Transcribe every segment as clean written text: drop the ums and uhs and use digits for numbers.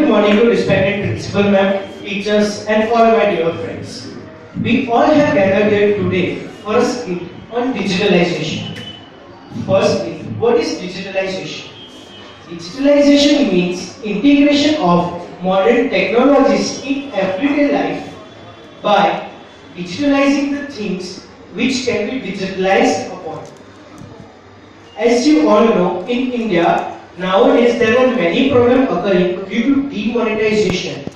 good morning to respected principal ma'am, teachers and all my dear friends. We all have gathered here today for a skit on digitalization. Firstly, what is digitalization? Digitalization means integration of modern technologies in everyday life by digitalizing the things which can be digitalized upon. As you all know, in India, nowadays there are many problems occurring due to demonetization.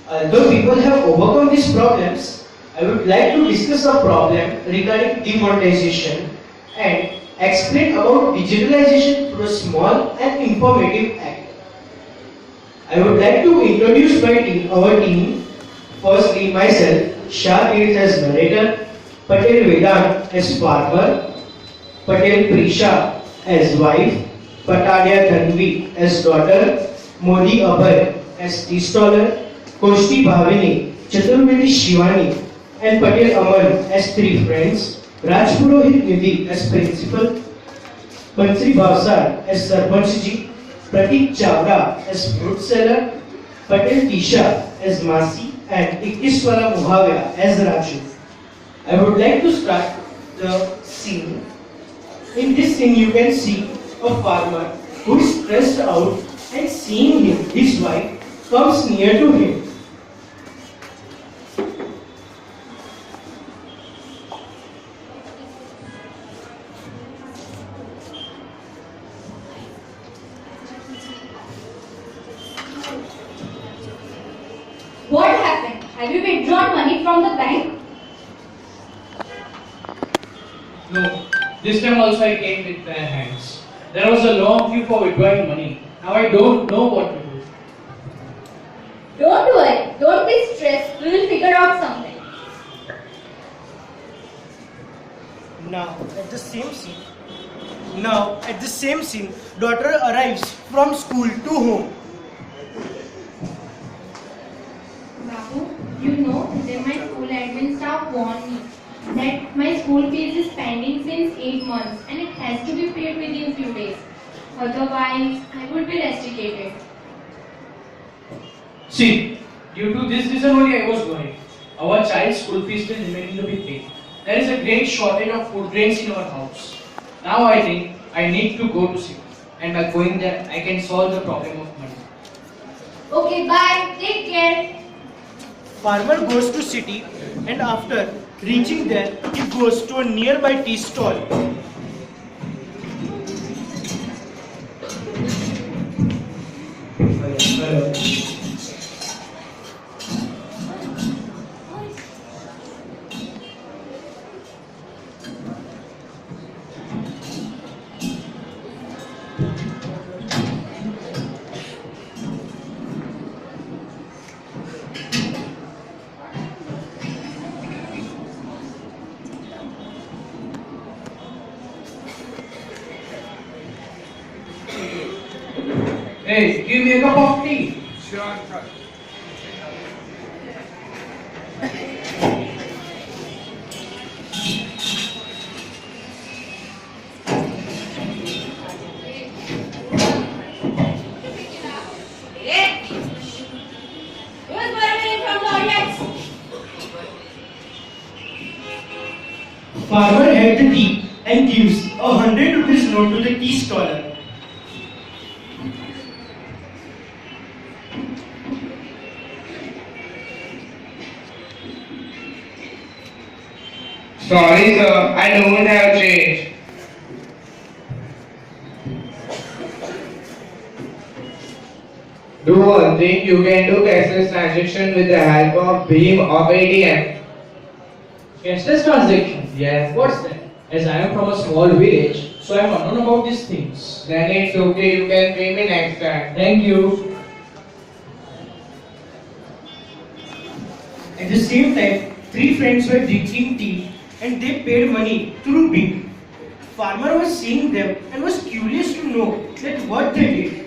Although people have overcome these problems, I would like to discuss a problem regarding demonetization and explain about digitalization through a small and informative act. I would like to introduce our team. Firstly, myself, Shah Tirth as narrator, Patel Vedant as farmer, Patel Prisha as wife, Patadia Dhanvi as daughter, Modi Abhay as tea staller, Koshti Bhavini, Chaturvedi Shivani, and Patel Aman as three friends, Rajpurohit Nidhi as principal, Bansri Bhavsar as Sarpanch ji, Pratik Chavda as fruit seller, Patel Tisha as Masi, and Ikkiswala Muhavya as Raju. I would like to start the scene. In this scene, you can see a farmer who is stressed out and seeing his wife comes near to him. What happened? Have you withdrawn money from the bank? No, this time also I came with bare hands. There was a long queue for withdrawing money. Now I don't know what to do. Don't worry. Don't be stressed. We will figure out something. Now, at the same scene, daughter arrives from school to home. Babu, you know that my school admin staff warned me that my school fees is pending since 8 months and it has to be paid within few days. Otherwise, I would be rusticated. See, due to this reason only I was worried. Our child's school fees still remaining to be paid. There is a great shortage of food grains in our house. Now I think I need to go to city, and by going there I can solve the problem of money. Okay, bye. Take care. Farmer goes to city and after reaching there, he goes to a nearby tea stall. Hello. Hey, give me a cup of tea. Sure, sure. Who's borrowing from the audience? Farmer had the tea and gives a 100 rupees note to the tea staller. Sorry, sir, I don't have change. Do one thing, you can do cashless transaction with the help of Bhim of ATM. Cashless transaction? Yes. What's that? As I am from a small village, so I am unknown about these things. Then it's okay, you can pay me next time. Thank you. At the same time, three friends were drinking tea and they paid money through Bing. Farmer was seeing them and was curious to know that what they did.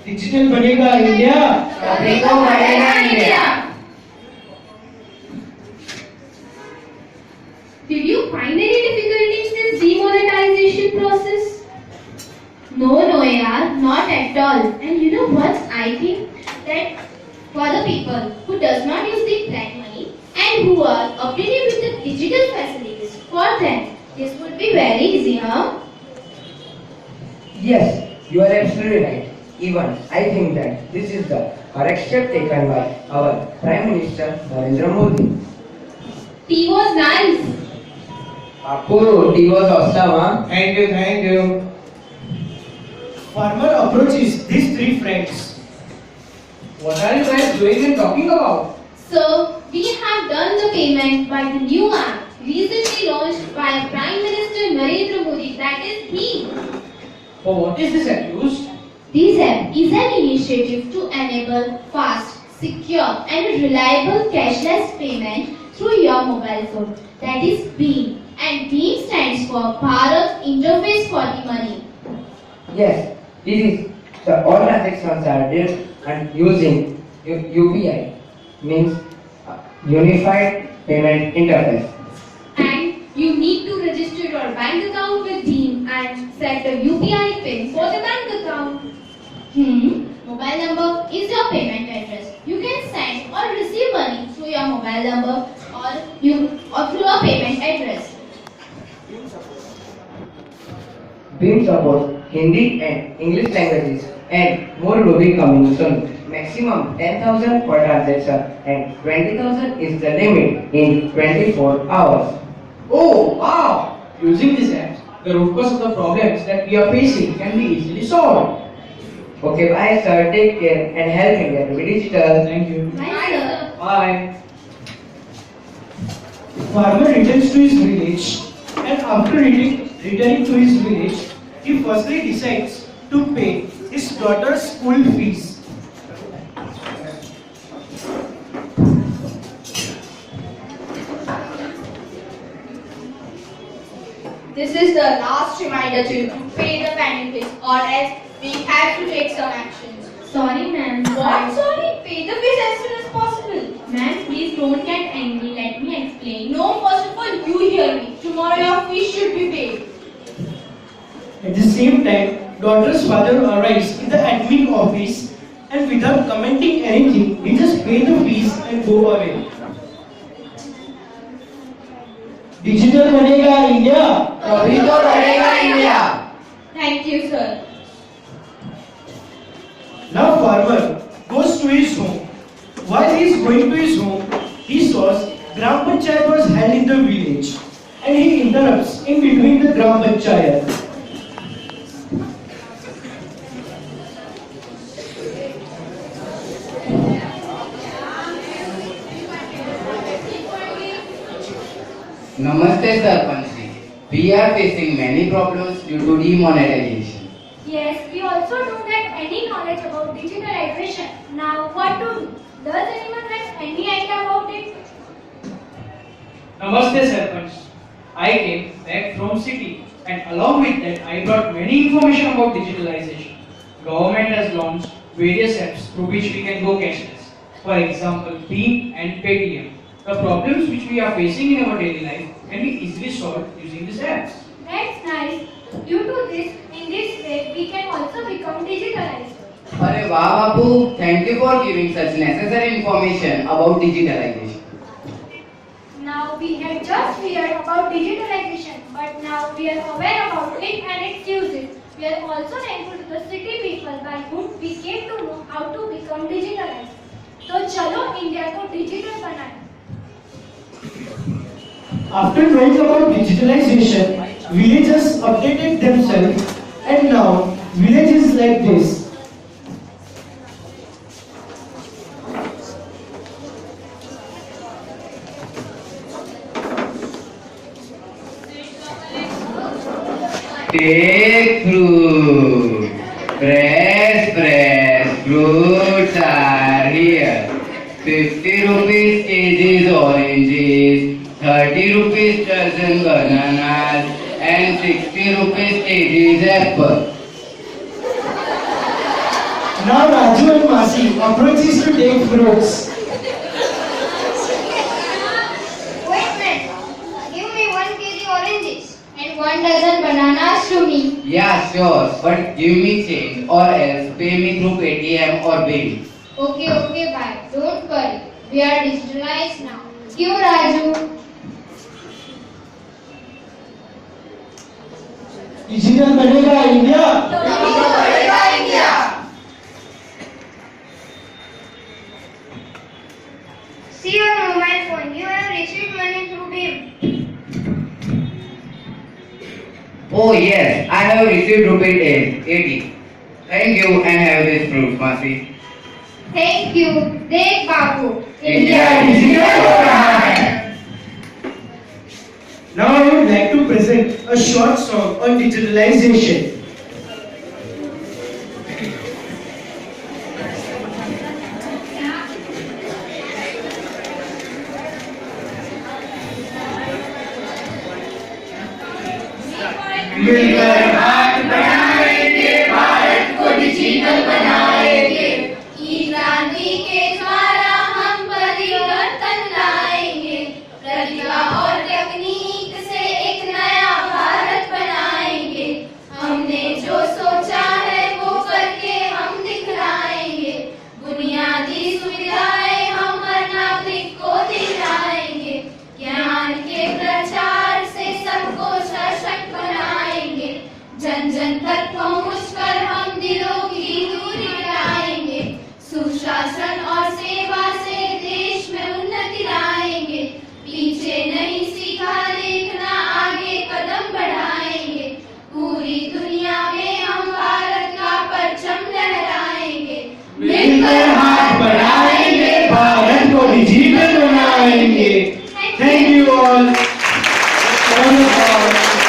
Digital बनेगा India, तभी तो बढ़ेगा India. Did you find any difficulties in this demonetization process? No, No, yaar, not at all. And you know what? I think that for the people who does not use the black money and who are updated with the digital facilities, for them this would be very easy, huh? Yes, you are absolutely right. Even I think that this is the correct step taken by our Prime Minister Narendra Modi. Tea was nice. Appu, tea was awesome, huh? Thank you, thank you. Farmer approaches these three friends. What are you guys doing and talking about? So, we have done the payment by the new app recently launched by Prime Minister Narendra Modi, that is he. For what is this app used? This app is an initiative to enable fast, secure and reliable cashless payment through your mobile phone. That is BHIM. And BHIM stands for Bharat Interface for the Money. Yes, this is the all transactions are done and using UPI means Unified Payment Interface. And you need to register your bank account with BHIM and set the UPI PIN for the bank account. Mobile number is your payment address. You can send or receive money through your mobile number or through a payment address. BHIM supports Hindi and English languages and more will be coming soon. Maximum 10,000 per transaction and 20,000 is the limit in 24 hours. Oh, wow! Using this app, the root cause of the problems that we are facing can be easily solved. Okay, bye sir, take care and help India to be digital. Thank you. Bye, sir. Bye. Farmer returns to his village, and after returning to his village, he firstly decides to pay his daughter's school fees. This is the last reminder to you to pay the pending fees or else we have to take some actions. Sorry, ma'am. What? Sorry, pay the fees as soon as possible. Ma'am, please don't get angry. Let me explain. No, first of all, you hear me. Tomorrow your fees should be paid. At the same time, daughter's father arrives in the admin office, and without commenting anything, he just pays the fees and go away. Digital बनेगा India तभी तो बढ़ेगा India. Thank you, sir. Now farmer goes to his home. While he is going to his home, he saws Gram Panchayat was held in the village, and he interrupts in between the Gram Panchayat. Namaste Sarpanch ji. We are facing many problems due to demonetization. Yes, we also don't have any knowledge about digitalization. Now, what to do? Does anyone have any idea about it? Namaste Sarpanch. I came back from city and along with that I brought many information about digitalization. Government has launched various apps through which we can go cashless. For example, BHIM and Paytm. The problems which we are facing in our daily life can be easily solved using these apps. That's nice. Due to this, in this way, we can also become digitalized. Arey wow Babu, thank you for giving such necessary information about digitalization. Now, we have just heard about digitalization, but now we are aware about it and its uses. We are also thankful to the city people by whom we came to know how to become digitalized. तो चलो India को digital बनाएं. After knowing about digitalization, villages updated themselves, and now village is like this. Take fruit. Fresh fruits are here. 50 rupees kg oranges, 30 rupees dozen bananas and 60 rupees kg apple. Now Raju and Masi approaches to take fruits. Wait a minute. Give me 1 kg oranges and 1 dozen bananas. to me. Yeah, sure. But give me change or else pay me through Paytm or Bill. Okay, bye. Don't worry. We are digitalized now. Kyun, Raju? Digital बनेगा India. See your mobile phone. You have received money through BHIM. Oh yes, I have received rupees 80. Thank you and have this proof, Masi. Thank you. Dekh Babu. India digital हो रहा है. Now I would like to present a short song on digitalization. मिलकर हाथ बढ़ाएंगे, भारत को digital बनाएंगे। क्रांति के द्वारा हम परिवर्तन लाएंगे, प्रतिभा और तकनीक से एक नया भारत बनाएंगे। हमने जो सोचा है वो करके हम दिखलाएंगे, बुनियादी सुविधाएं हम हर नागरिक को दिलाएंगे, ज्ञान के प्रचार से सबको सशक्त बनाएंगे, जन जन तक पहुंचकर हम दिलों की दूरी मिटाएंगे, सुशासन और सेवा से देश में उन्नति लाएंगे, पीछे नहीं सीखा देखना आगे कदम बढ़ाएंगे, पूरी दुनिया में हम भारत का परचम लहराएंगे, मिलकर हाथ बढ़ाएंगे, भारत को डिजिटल बनाएंगे। Thank you all.